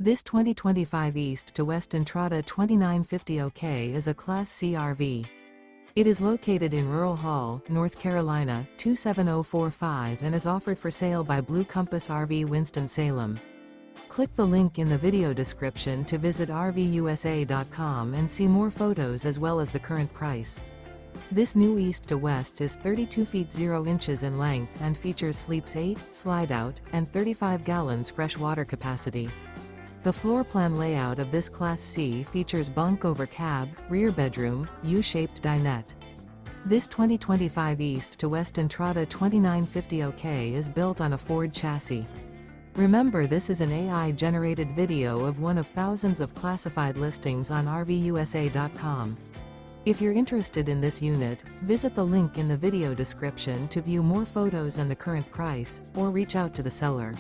This 2025 East to West Entrada 2950 OK is a Class C RV. It is located in Rural Hall, North Carolina, 27045 and is offered for sale by Blue Compass RV Winston, Salem. Click the link in the video description to visit RVUSA.com and see more photos as well as the current price. This new East to West is 32 feet 0 inches in length and features sleeps 8, Slideout, and 35 gallons fresh water capacity. The floor plan layout of this Class C features bunk over cab, rear bedroom, U-shaped dinette. This 2025 East to West Entrada 2950 OK is built on a Ford chassis. Remember, this is an AI-generated video of one of thousands of classified listings on RVUSA.com. If you're interested in this unit, visit the link in the video description to view more photos and the current price, or reach out to the seller.